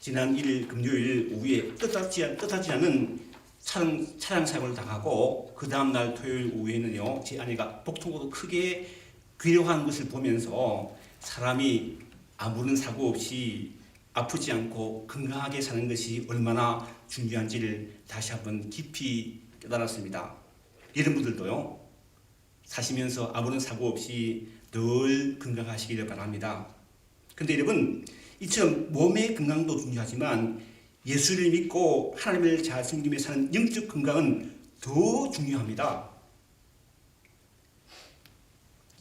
지난 1일 금요일 오후에 뜻하지 않은 차량 사고를 당하고 그 다음날 토요일 오후에는요, 제 아내가 복통으로 크게 괴로워하는 것을 보면서 사람이 아무런 사고 없이 아프지 않고 건강하게 사는 것이 얼마나 중요한지를 다시 한번 깊이 깨달았습니다. 여러분들도요, 사시면서 아무런 사고 없이 늘 건강하시기를 바랍니다. 근데 여러분, 이처럼 몸의 건강도 중요하지만 예수를 믿고 하나님을 잘 섬기며 사는 영적 건강은 더 중요합니다.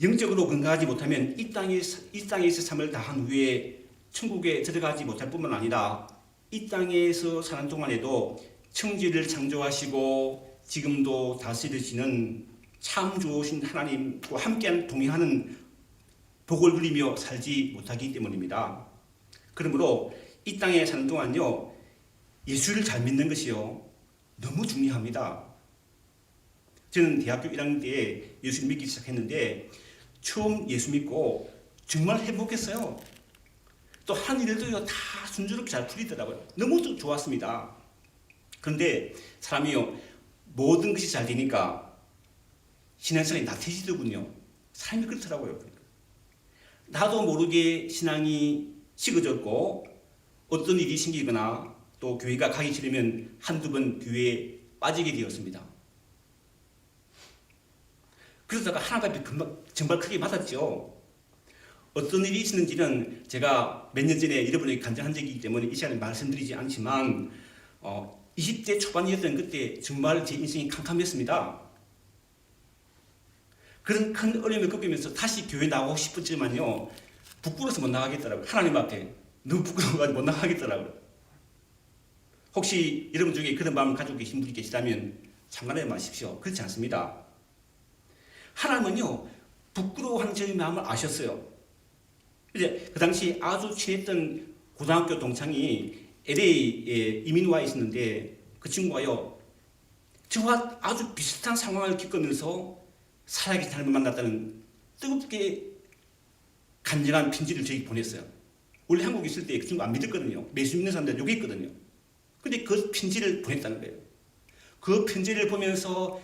영적으로 건강하지 못하면 이 땅에서 삶을 다한 후에 천국에 들어가지 못할 뿐만 아니라 이 땅에서 사는 동안에도 천지를 창조하시고 지금도 다스리시는 참 좋으신 하나님과 함께 동행하는 복을 누리며 살지 못하기 때문입니다. 그러므로 이 땅에 사는 동안요, 예수를 잘 믿는 것이요, 너무 중요합니다. 저는 대학교 1학년 때 예수를 믿기 시작했는데 처음 예수 믿고 정말 행복했어요. 또 한 일도요, 다 순조롭게 잘 풀리더라고요. 너무 좋았습니다. 그런데 사람이요, 모든 것이 잘 되니까 신앙생활이 나태해지더군요. 삶이 그렇더라고요. 나도 모르게 신앙이 식어졌고 어떤 일이 생기거나 또 교회가 가기 싫으면 한두 번 교회에 빠지게 되었습니다. 그러다가 하나님 앞에 정말 크게 맞았죠. 어떤 일이 있었는지는 제가 몇 년 전에 여러분에게 간증한 적이 있기 때문에 이 시간에 말씀드리지 않지만 20대 초반이었던 그때 정말 제 인생이 캄캄했습니다. 그런 큰 어려움을 겪으면서 다시 교회 나가고 싶었지만요, 부끄러워서 못 나가겠더라고요. 하나님 앞에 너무 부끄러워가지고 못 나가겠더라고요. 혹시 여러분 중에 그런 마음을 가지고 계신 분이 계시다면 참관해 마십시오. 그렇지 않습니다. 하나님은요, 부끄러워하는 저의 마음을 아셨어요. 이제 그 당시 아주 친했던 고등학교 동창이 LA에 이민 와 있었는데 그 친구가요, 저와 아주 비슷한 상황을 겪으면서 살아계신 하나님을 만났다는 뜨겁게 간절한 편지를 저에게 보냈어요. 원래 한국에 있을 때 그 친구 안 믿었거든요. 매수 믿는 사람들 욕했거든요. 근데 그 편지를 보냈다는 거예요. 그 편지를 보면서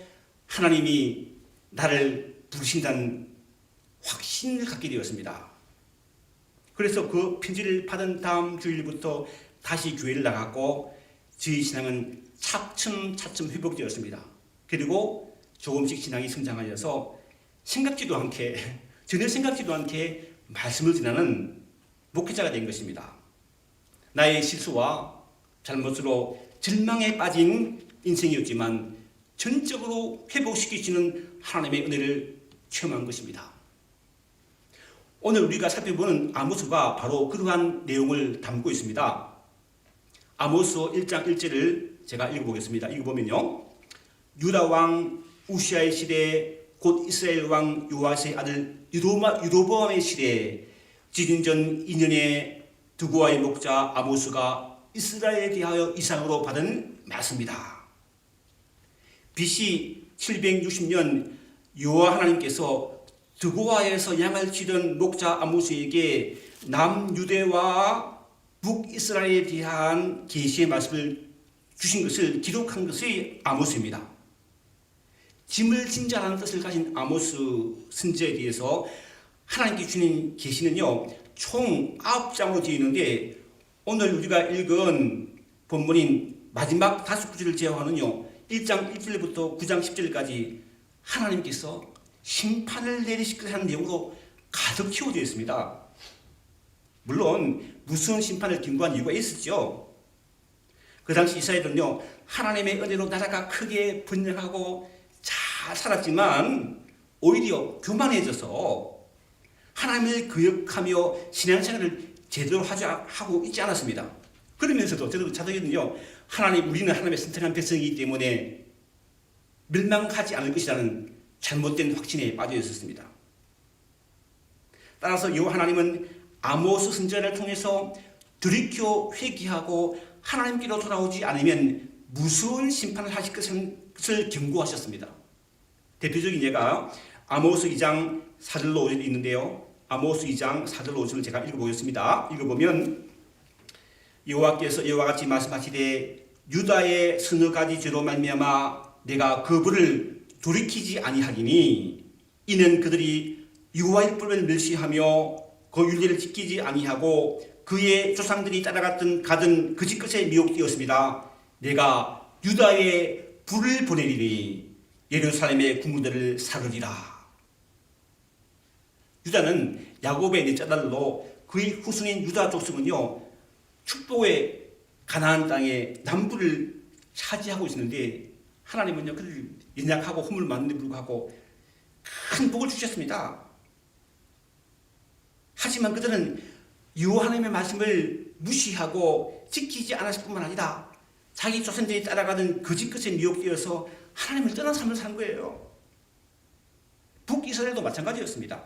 하나님이 나를 부르신다는 확신을 갖게 되었습니다. 그래서 그 편지를 받은 다음 주일부터 다시 교회를 나갔고 저희 신앙은 차츰차츰 회복되었습니다. 그리고 조금씩 신앙이 성장하여서 전혀 생각지도 않게 말씀을 전하는 목회자가 된 것입니다. 나의 실수와 잘못으로 절망에 빠진 인생이었지만 전적으로 회복시키시는 하나님의 은혜를 체험한 것입니다. 오늘 우리가 살펴보는 아모스가 바로 그러한 내용을 담고 있습니다. 아모스 1장 1절을 제가 읽어보겠습니다. 읽어보면요, 유다 왕 우시아의 시대, 곧 이스라엘 왕 요아스의 아들 유로보암의 시대, 지진전 2년에 드고아의 목자 아모스가 이스라엘에 대하여 이상으로 받은 말씀이다. BC 760년 여호와 하나님께서 드고아에서 양을 치던 목자 아모스에게 남유대와 북이스라엘에 대한 계시의 말씀을 주신 것을 기록한 것이 아모스입니다. 짐을 진자라는 뜻을 가진 아모스 선지자에 대해서 하나님께 주신 계시는요, 총 9장으로 되어 있는데 오늘 우리가 읽은 본문인 마지막 5구절을 제외하는요, 1장 1절부터 9장 10절까지 하나님께서 심판을 내리실 것이라는 내용으로 가득 채워져 있습니다. 물론 무서운 심판을 경고한 이유가 있었죠. 그 당시 이스라엘은요, 하나님의 은혜로 나라가 크게 번영하고 잘 살았지만 오히려 교만해져서 하나님을 거역하며 신앙생활을 제대로 하고 있지 않았습니다. 그러면서도 저도 자덕에는요, 우리는 하나님의 선택한 백성이기 때문에 멸망하지 않을 것이라는 잘못된 확신에 빠져 있었습니다. 따라서 여호와 하나님은 아모스 선지자를 통해서 돌이켜 회개하고 하나님께로 돌아오지 않으면 무서운 심판을 하실 것을 경고하셨습니다. 대표적인 예가 아모스 2장 4절로 5절이 있는데요. 아모스 2장 4절로 5절을 제가 읽어보겠습니다. 읽어보면 여호와께서 이와 같이 말씀하시되 유다의 서너 가지 죄로 말미암아 내가 그 벌을 돌이키지 아니하리니 이는 그들이 여호와의 법을 멸시하며 그 율례를 지키지 아니하고 그의 조상들이 따라갔던 가던 거짓 것에 미혹되었습니다. 내가 유다에 불을 보내리니 예루살렘의 군부들을 사르리라. 유다는 야곱의 넷째 아들로 그의 후손인 유다 족속은요 축복의 가나안 땅의 남부를 차지하고 있었는데 하나님은요 그를 연약하고 허물 많은데 불구하고 큰 복을 주셨습니다. 하지만 그들은 여호와 하나님의 말씀을 무시하고 지키지 않았을 뿐만 아니라 자기 조상들이 따라가던 거짓 것에 미혹되어서 하나님을 떠난 삶을 산 거예요. 북이스라엘도 마찬가지였습니다.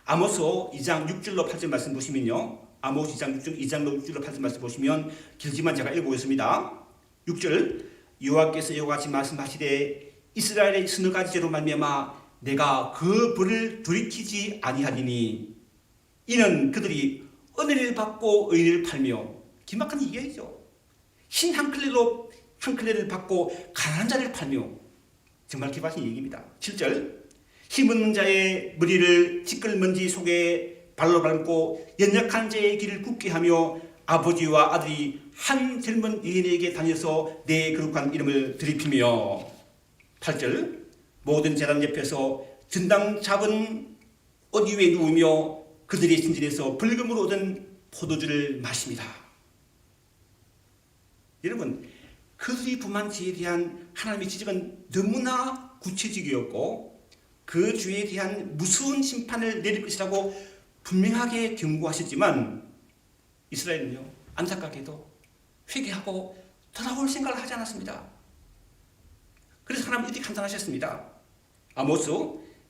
아모스 2장 6절로 8절 말씀 보시면요. 아모스 2장 6절로 8절 말씀 보시면 길지만 제가 읽어보겠습니다. 6절 여호와께서 이와 같이 말씀하시되 이스라엘의 서너 가지 죄로 말미암아 내가 그 벌을 돌이키지 아니하리니 이는 그들이 은혜를 받고 의를 팔며 기막한 이야기죠. 흰 한 클레를 받고 가난한 자를 팔며 정말 기막힌 얘기입니다. 7절 힘없는 자의 머리를 지끌먼지 속에 발로 밟고 연약한 자의 길을 굳게 하며 아버지와 아들이 한 젊은 여인에게 다녀서 내 거룩한 이름을 드리피며 8절 모든 제단 옆에서 전당 잡은 옷 위에 누우며 그들의 신진에서 벌금으로 얻은 포도주를 마십니다. 여러분 그들이 범한 죄에 대한 하나님의 지적은 너무나 구체적이었고 그 죄에 대한 무서운 심판을 내릴 것이라고 분명하게 경고하셨지만 이스라엘은요 안타깝게도 회개하고 돌아올 생각을 하지 않았습니다. 그래서 하나님이 이렇게 판단하셨습니다. 아모스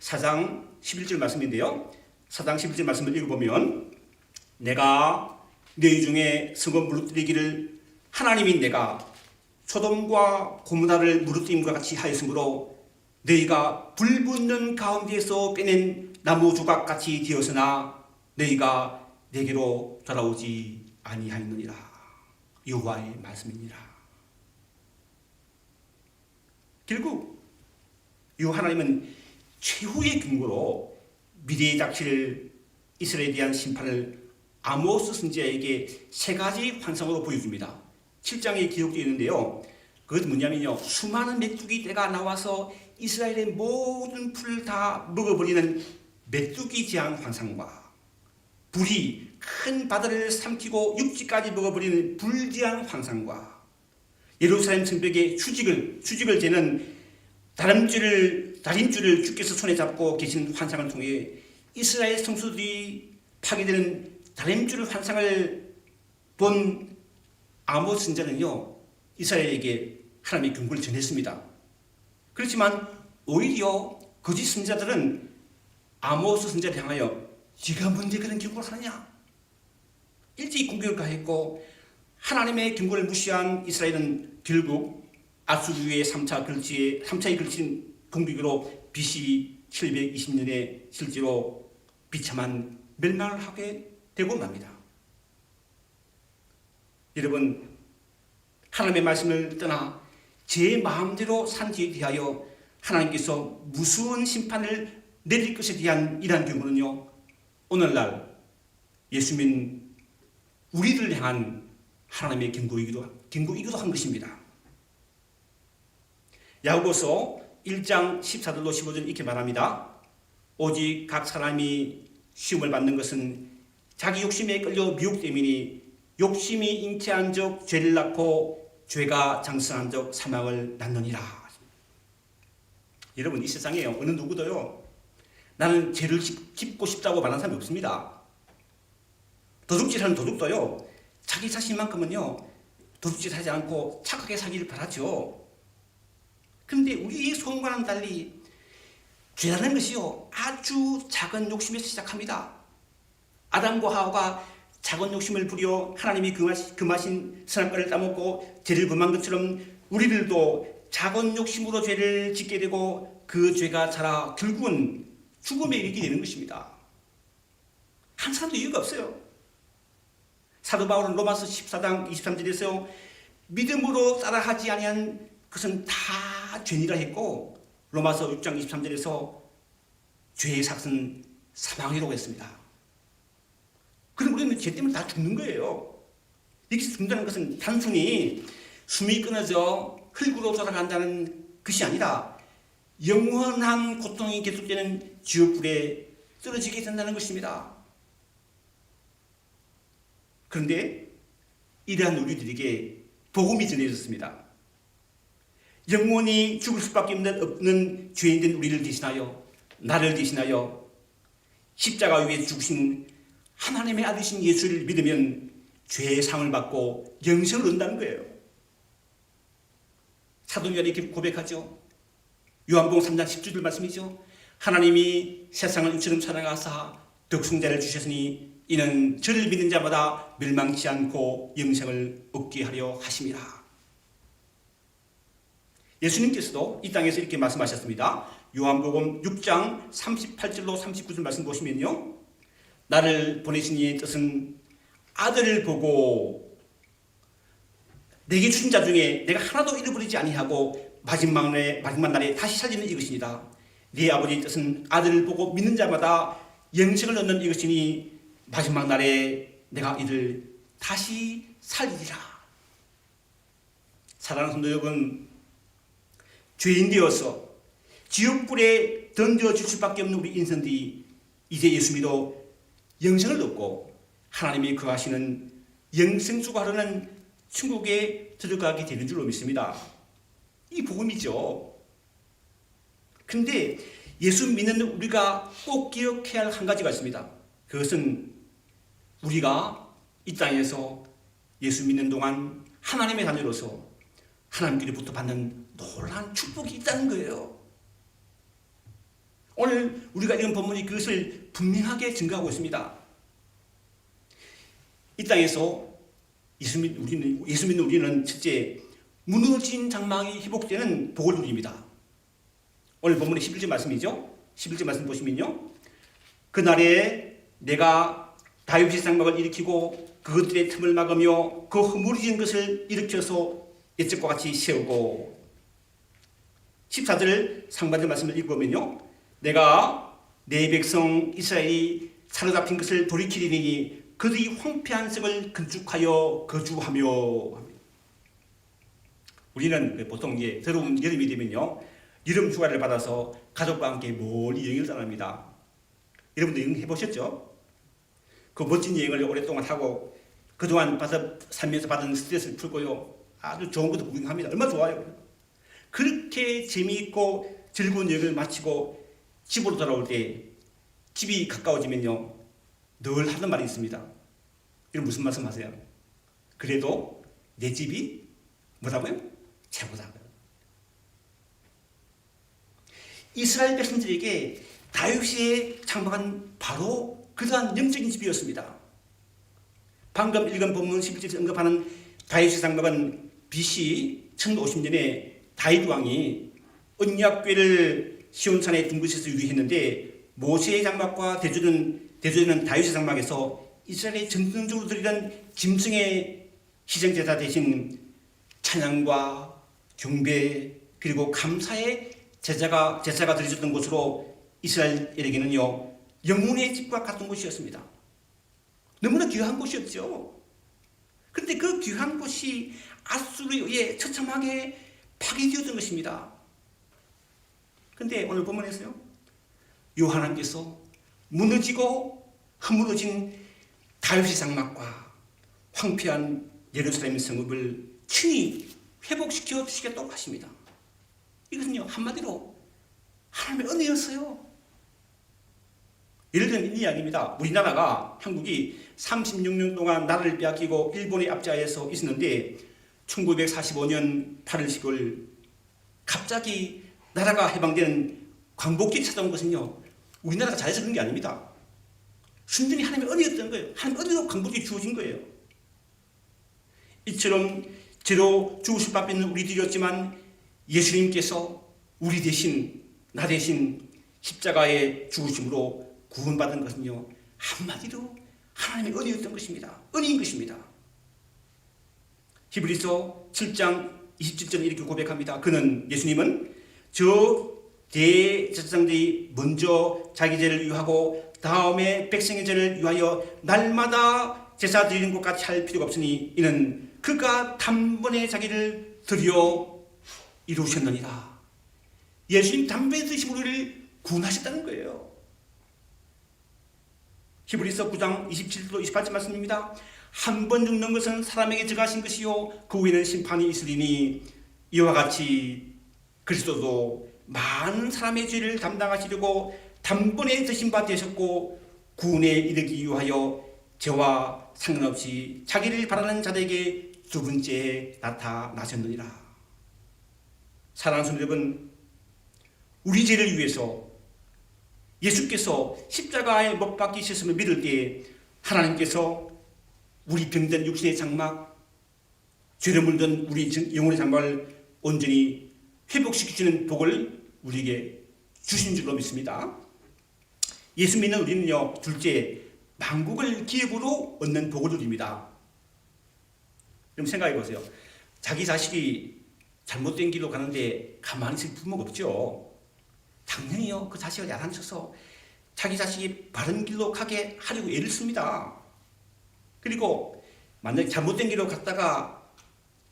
4장 11절 말씀인데요. 4장 11절 말씀을 읽어보면 내가 너희 중에 성읍 무너뜨리기를 하나님인 내가 소돔과 고모라를 무너뜨림과 같이 하였으므로 너희가 불 붙는 가운데에서 빼낸 나무 조각같이 되었으나 너희가 내게로 돌아오지 아니하였느니라. 여호와의 말씀이니라. 결국 여호와 하나님은 최후의 근거로 미래에 닥칠 이스라엘에 대한 심판을 아모스 선지자에게 세 가지 환상으로 보여줍니다. 7장에 기록되어 있는데요. 그것은 뭐냐면요. 수많은 메뚜기 떼가 나와서 이스라엘의 모든 풀을 다 먹어버리는 메뚜기 재앙 환상과 불이 큰 바다를 삼키고 육지까지 먹어버리는 불재앙 환상과 예루살렘 성벽의 수직을 재는 다림줄을 주께서 손에 잡고 계신 환상을 통해 이스라엘 성소들이 파괴되는 다림줄 환상을 본 아모스 선지자는요 이스라엘에게 하나님의 경고를 전했습니다. 그렇지만 오히려 거짓 선지자들은 아모스 선지자를 향하여 네가 뭔데 그런 경고를 하느냐 일찍 공격을 가했고 하나님의 경고를 무시한 이스라엘은 결국 아수르의 3차에 걸친 공격으로 BC 720년에 실제로 비참한 멸망을 하게 되고 맙니다. 여러분 하나님의 말씀을 떠나 제 마음대로 산 죄에 대하여 하나님께서 무서운 심판을 내릴 것에 대한 이러한 경고는요 오늘날 예수 믿는 우리를 향한 하나님의 경고이기도 한 것입니다. 야고보서 1장 14절로 15절 이렇게 말합니다. 오직 각 사람이 시험을 받는 것은 자기 욕심에 끌려 미혹됨이니 욕심이 잉태한 적 죄를 낳고 죄가 장성한 적 사망을 낳느니라. 여러분 이 세상에 어느 누구도요 나는 죄를 짓고 싶다고 말하는 사람이 없습니다. 도둑질하는 도둑도요 자기 자신만큼은요 도둑질하지 않고 착하게 살기를 바라죠. 그런데 우리의 소원과는 달리 죄라는 것이요 아주 작은 욕심에서 시작합니다. 아담과 하와가 작은 욕심을 부려 하나님이 금하신 선악과를 따먹고 죄를 범한 것처럼 우리들도 작은 욕심으로 죄를 짓게 되고 그 죄가 자라 결국은 죽음에 이르게 되는 것입니다. 한 사람도 이유가 없어요. 사도 바울은 로마서 14장 23절에서 믿음으로 따라하지 아니한 것은 다 죄니라 했고, 로마서 6장 23절에서 죄의 삭은 사망이라고 했습니다. 그럼 우리는 죄 때문에 다 죽는 거예요. 여기서 죽는다는 것은 단순히 숨이 끊어져 흙으로 돌아간다는 것이 아니라 영원한 고통이 계속되는 지옥불에 떨어지게 된다는 것입니다. 그런데 이러한 우리들에게 복음이 전해졌습니다. 영원히 죽을 수밖에 없는 죄인된 우리를 대신하여, 나를 대신하여 십자가 위에 죽으신 하나님의 아들이신 예수를 믿으면 죄의 상을 받고 영생을 얻는다는 거예요. 사도 요한이 이렇게 고백하죠. 요한복음 3장 10절 말씀이죠. 하나님이 세상을 이처럼 사랑하사 독생자를 주셨으니 이는 저를 믿는 자마다 멸망치 않고 영생을 얻게 하려 하심이라. 예수님께서도 이 땅에서 이렇게 말씀하셨습니다. 요한복음 6장 38절로 39절 말씀 보시면요, 나를 보내신 이의 뜻은 아들을 보고 내게 주신 자 중에 내가 하나도 잃어버리지 아니하고 마지막 날에 다시 살리는 이것이니다. 네 아버지의 뜻은 아들을 보고 믿는 자마다 영생을 얻는 이것이니 마지막 날에 내가 이를 다시 살리리라. 사랑하는 성도 여러분, 죄인 되어서 지옥불에 던져질 수밖에 없는 우리 인생들이 이제 예수 믿어 영생을 얻고 하나님이 거하시는 영생수가 흐르는 천국에 들어가게 되는 줄로 믿습니다. 이 복음이죠. 그런데 예수 믿는 우리가 꼭 기억해야 할 한 가지가 있습니다. 그것은 우리가 이 땅에서 예수 믿는 동안 하나님의 자녀로서 하나님께로부터 받는 놀라운 축복이 있다는 거예요. 오늘 우리가 읽은 본문이 그것을 분명하게 증거하고 있습니다. 이 땅에서 예수 믿는 우리는 첫째, 무너진 장막이 회복되는 복을 누립니다. 오늘 본문의 11절 말씀이죠. 11절 말씀 보시면요, 그날에 내가 다윗의 장막을 일으키고 그것들의 틈을 막으며 그 허물어진 것을 일으켜서 옛적과 같이 세우고, 14절 상반절 말씀을 읽으면요, 내가 내 백성 이스라엘이 사로잡힌 것을 돌이키리니 그들이 황폐한 성을 건축하여 거주하며. 우리는 보통 이제 더러운 여름이 되면요, 여름 휴가를 받아서 가족과 함께 멀리 여행을 떠납니다. 여러분도 여행 해보셨죠? 그 멋진 여행을 오랫동안 하고 그동안 살면서 받은 스트레스를 풀고요, 아주 좋은 것도 구경합니다. 얼마나 좋아요. 그렇게 재미있고 즐거운 여행을 마치고 집으로 돌아올 때, 집이 가까워지면요, 늘 하는 말이 있습니다. 이런 무슨 말씀 하세요? 그래도 내 집이 뭐라고요? 최고다. 이스라엘 백성들에게 다윗의 장막은 바로 그러한 영적인 집이었습니다. 방금 읽은 본문 11절에서 언급하는 다윗의 장막은 BC 1050년에 다윗 왕이 언약궤를 시온산에 둔 곳에서 유리했는데, 모세의 장막과 대조되는 다윗의 장막에서 이스라엘이 전통적으로 드리던 짐승의 희생제사 대신 찬양과 경배 그리고 감사의 제사가 드려졌던 곳으로 이스라엘에게는요, 영혼의 집과 같은 곳이었습니다. 너무나 귀한 곳이었죠. 그런데 그 귀한 곳이 아수르에 의해 처참하게 파괴되었던 것입니다. 그런데 오늘 본문에서요, 하나님께서 무너지고 허물어진 다윗의 장막과 황폐한 예루살렘 성읍을 친히 회복시켜 주시겠다고 하십니다. 이것은요, 한마디로 하나님의 은혜였어요. 예를 들면 이 이야기입니다. 우리나라가, 한국이 36년 동안 나라를 빼앗기고 일본의 압제하에서 있었는데 1945년 8월 10일 갑자기 나라가 해방되는 광복절이 찾아온 것은요, 우리나라가 잘해서 그런 게 아닙니다. 순전히 하나님의 은혜였던 거예요. 하나님의 은혜로 광복절이 주어진 거예요. 이처럼 죄로 죽을 수밖에 없는 우리들이었지만 예수님께서 우리 대신, 나 대신 십자가의 죽으심으로 구원받은 것은요, 한마디로 하나님의 은혜였던 것입니다. 은혜인 것입니다. 히브리서 7장 27절에 이렇게 고백합니다. 예수님은 저 대제사장들이 먼저 자기 죄를 위하고 다음에 백성의 죄를 위하여 날마다 제사 드리는 것 같이 할 필요가 없으니 이는 그가 단번에 자기를 드려 이루셨느니라. 예수님 단번에 드시고 우리를 구원하셨다는 거예요. 히브리서 9장 27절 28절 말씀입니다. 한 번 죽는 것은 사람에게 저가신 것이요 그 후에는 심판이 있으리니 이와 같이 그리스도도 많은 사람의 죄를 담당하시려고 단번에 드신 바 되셨고 구원에 이르기 위하여 죄와 상관없이 자기를 바라는 자들에게 두 번째 나타나셨느니라. 사랑하는 성도 여러분, 우리 죄를 위해서 예수께서 십자가에 못 박히셨음을 믿을 때 하나님께서 우리 병든 육신의 장막, 죄로 물든 우리 영혼의 장막을 온전히 회복시키시는 복을 우리에게 주신 줄로 믿습니다. 예수 믿는 우리는요, 둘째, 만국을 기업으로 얻는 복을 누립니다. 좀 생각해 보세요. 자기 자식이 잘못된 길로 가는데 가만히 있을 부모가 없죠. 당연히요, 그 자식을 야단쳐서 자기 자식이 바른 길로 가게 하려고 애를 씁니다. 그리고 만약에 잘못된 길로 갔다가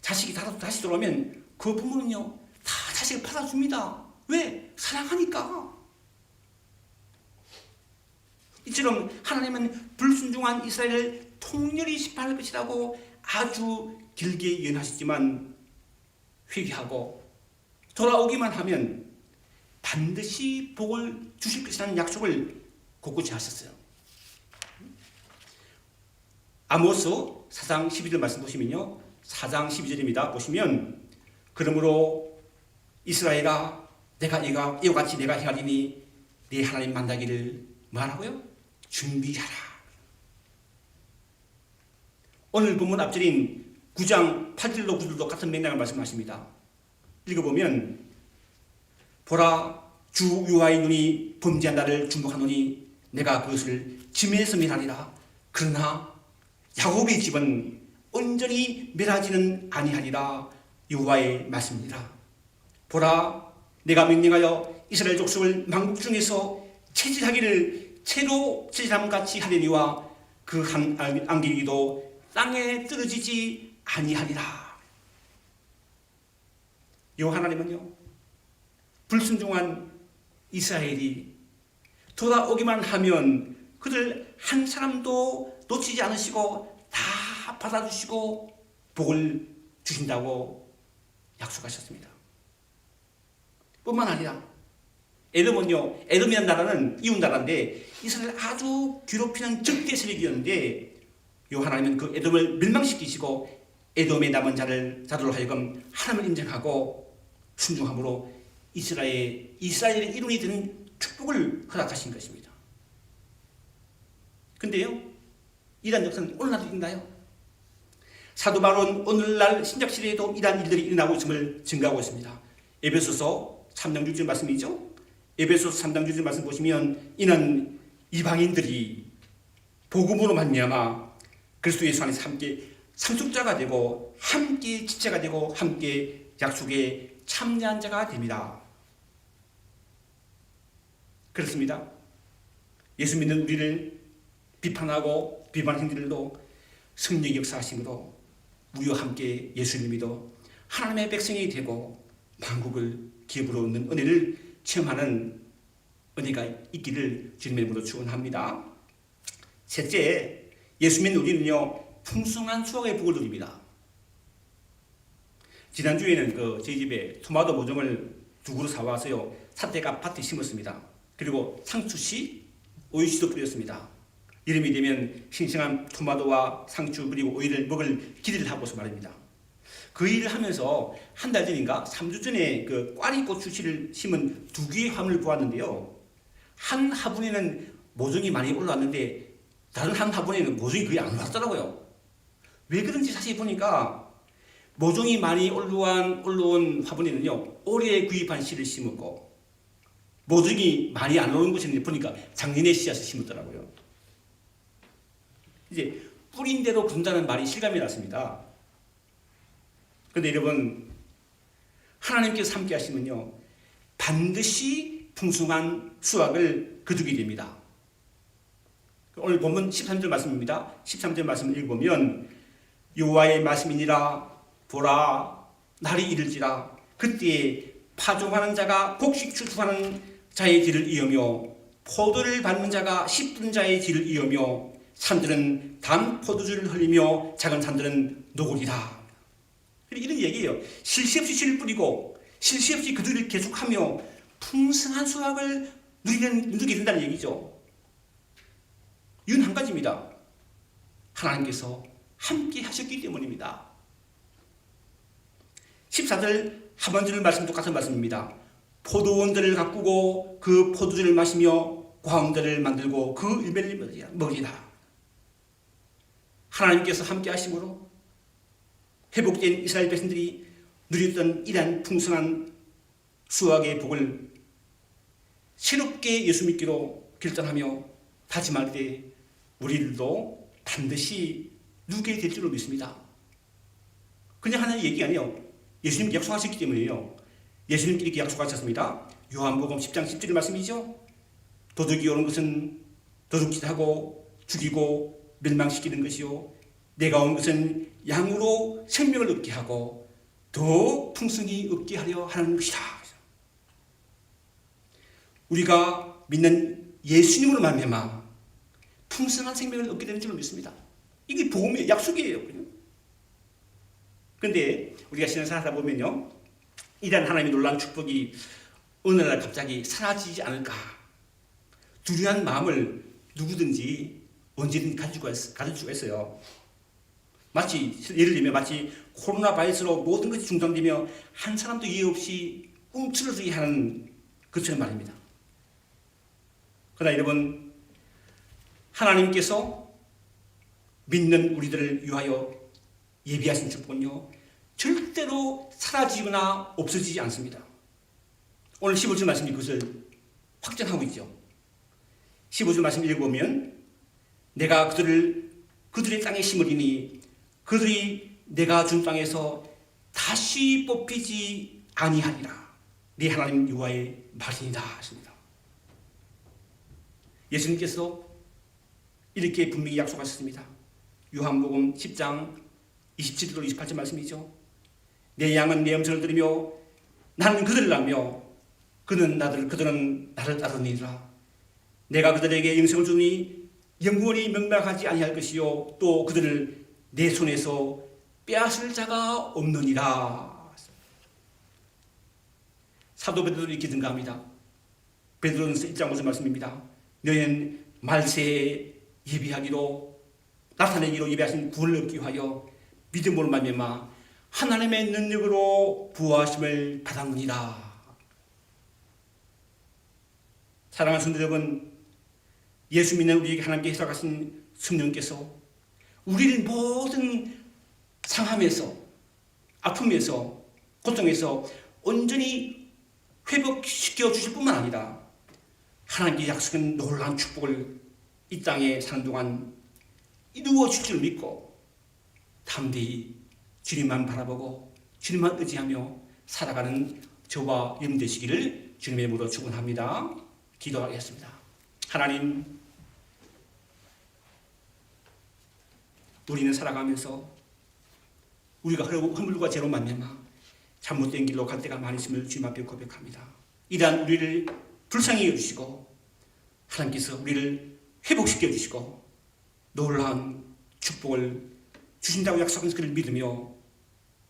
자식이 다시 돌아오면 그 부모는요, 다 자식을 받아줍니다. 왜? 사랑하니까. 이처럼 하나님은 불순종한 이스라엘을 통렬히 심판할 것이라고 아주 길게 예언하셨지만 회개하고 돌아오기만 하면 반드시 복을 주실 것이라는 약속을 곳곳이 하셨어요. 아모스 4장 12절 말씀 보시면요, 4장 12절입니다. 보시면 그러므로 이스라엘아 내가 이와 같이 내가 행하리니 네 하나님 만나기를 뭐하라고요? 준비하라. 오늘 본문 앞절인 9장 8절로 9절도 같은 맥락을 말씀하십니다. 읽어보면 보라 주 여호와의 눈이 범죄한 나를 주목하노니 내가 그것을 지면에서 멸하리라. 그러나 야곱의 집은 온전히 멸하지는 아니하리라. 여호와의 말씀이니라. 보라 내가 명령하여 이스라엘 족속을 만국 중에서 체질하기를 채로 체질함 같이 하려니와 그 안개기도 땅에 떨어지지 아니하리라. 여호와 하나님은요, 불순종한 이스라엘이 돌아오기만 하면 그들 한 사람도 놓치지 않으시고 다 받아주시고 복을 주신다고 약속하셨습니다. 뿐만 아니라 에돔은요, 에돔이라는 나라는 이웃 나라인데 이스라엘을 아주 괴롭히는 적대 세력이었는데 요 하나님은 그 에돔을 멸망시키시고 에돔의 남은 자들로 하여금 하나님을 인정하고 순종함으로 이스라엘의 일원이 되는 축복을 허락하신 것입니다. 근데요, 이러한 역사는 오늘날도 있나요? 사도 바울은 오늘날 신약 시대에도 이러한 일들이 일어나고 있음을 증거하고 있습니다. 에베소서 3장 6절 말씀이죠. 에베소서 3장 6절 말씀 보시면 이는 이방인들이 복음으로 말미암아 그리스도 예수 안에서 함께 상속자가 되고 함께 지체가 되고 함께 약속에 참여한 자가 됩니다. 그렇습니다. 예수 믿는 우리를 비판하고 비판하는 행들도 성령의 역사하심으로 우리와 함께 예수를 믿어 하나님의 백성이 되고 만국을 기업으로 얻는 은혜를 체험하는 은혜가 있기를 주님의 이름으로 축원합니다. 셋째, 예수 믿는 우리는요, 풍성한 수확의 복을 누립니다. 지난주에는 저희 집에 토마토 모종을 2그루 사와서요, 삿대가 밭에 심었습니다. 그리고 상추씨, 오이씨도 뿌렸습니다. 여름이 되면 싱싱한 토마토와 상추 그리고 오이를 먹을 기대를 하고서 말입니다. 그 일을 하면서 한 달 전인가 3주 전에 꽈리 고추씨를 심은 2개의 화분을 보았는데요. 한 화분에는 모종이 많이 올라왔는데 다른 한 화분에는 모종이 거의 안 올라왔더라고요. 왜 그런지 자세히 보니까 모종이 많이 올라온 화분에는요, 올해 구입한 씨를 심었고 모종이 많이 안 오른 곳에는 보니까 작년에 씨앗을 심었더라고요. 이제 뿌린 대로 거둔다는 말이 실감이 났습니다. 그런데 여러분, 하나님께서 함께 하시면요, 반드시 풍성한 수확을 거두게 됩니다. 오늘 본문 13절 말씀입니다. 13절 말씀을 읽으면 여호와의 말씀이니라. 보라, 날이 이를지라. 그때에 파종하는 자가 곡식 추수하는 자의 길을 이으며 포도를 밟는 자가 씹는 자의 길을 이으며 산들은 단 포도주를 흘리며 작은 산들은 녹으리라. 이런 얘기예요. 실시 없이 씨를 뿌리고 실시 없이 그들을 계속하며 풍성한 수확을 누리게 된다는 얘기죠. 이유는 한 가지입니다. 하나님께서 함께 하셨기 때문입니다. 14절 하반절 말씀 똑같은 말씀입니다. 포도원들을 가꾸고 그 포도주를 마시며 과음들을 만들고 그 열매를 먹으리라. 하나님께서 함께 하심으로 회복된 이스라엘 백성들이 누렸던 이러한 풍성한 수확의 복을 새롭게 예수 믿기로 결단하며 다짐할 때 우리들도 반드시 누게 될 줄로 믿습니다. 그냥 하나의 얘기가 아니에요. 예수님이 약속하셨기 때문이에요. 예수님끼리 이렇게 약속하셨습니다. 요한복음 10장 10절 말씀이죠. 도둑이 오는 것은 도둑질하고 죽이고 멸망시키는 것이요, 내가 온 것은 양으로 생명을 얻게 하고 더 풍성히 얻게 하려 하는 것이다. 우리가 믿는 예수님으로 말미암아 풍성한 생명을 얻게 되는 줄로 믿습니다. 이게 복음의 약속이에요. 그런데 우리가 신앙생활 하다 보면요, 이런 하나님의 놀라운 축복이 어느 날 갑자기 사라지지 않을까 두려운 마음을 누구든지 언제든 가질 수가 있어요. 마치 예를 들면 마치 코로나 바이러스로 모든 것이 중단되며 한 사람도 이해 없이 움츠러들게 하는 것처럼 말입니다. 그러나 여러분, 하나님께서 믿는 우리들을 위하여 예비하신 축복은요, 절대로 사라지거나 없어지지 않습니다. 오늘 15절 말씀이 그것을 확정하고 있죠. 15절 말씀 읽어보면 내가 그들의 땅에 심으리니 그들이 내가 준 땅에서 다시 뽑히지 아니하리라. 네 하나님 여호와의 말이니라 하십니다. 예수님께서 이렇게 분명히 약속하셨습니다. 요한복음 10장 27절 28절 말씀이죠. 내 양은 내 음성을 들으며 나는 그들을 알며 그들은 나를 따르니라. 내가 그들에게 영생을 주니 영원히 명망하지 아니할 것이요 또 그들을 내 손에서 빼앗을 자가 없느니라. 사도 베드로도 이렇게 증가합니다. 베드로는 1장 5절 말씀입니다. 너희는 말세에 예비하기로 나타내기로 예비하신 구원을 얻기 위하여 믿음으로 말미암아 하나님의 능력으로 부하심을 받았느니라. 사랑하는 성도 여러분, 예수 믿는 우리에게 하나님께 허락하신 성령께서 우리를 모든 상함에서, 아픔에서, 고통에서 온전히 회복시켜 주실 뿐만 아니라 하나님께 약속한 놀라운 축복을 이 땅에 사는 동안 이루어 줄 줄 믿고 담대히 주님만 바라보고 주님만 의지하며 살아가는 저와 여러분 되시기를 주님의 이름으로 축원합니다. 기도하겠습니다. 하나님, 우리는 살아가면서 우리가 허물과 죄로 말미암아 잘못된 길로 갈 때가 많이 있음을 주님 앞에 고백합니다. 이러한 우리를 불쌍히 여주시고 하나님께서 우리를 회복시켜 주시고 놀라운 축복을 주신다고 약속한 그를 믿으며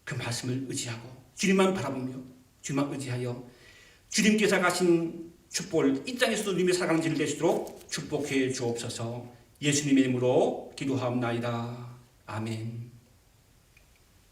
그 말씀을 의지하고 주님만 바라보며 주님만 의지하여 주님께서 가신 축복을 이 땅에서도 누리며 살아가는 길을 되시도록 축복해 주옵소서. 예수님의 이름으로 기도하옵나이다. 아멘.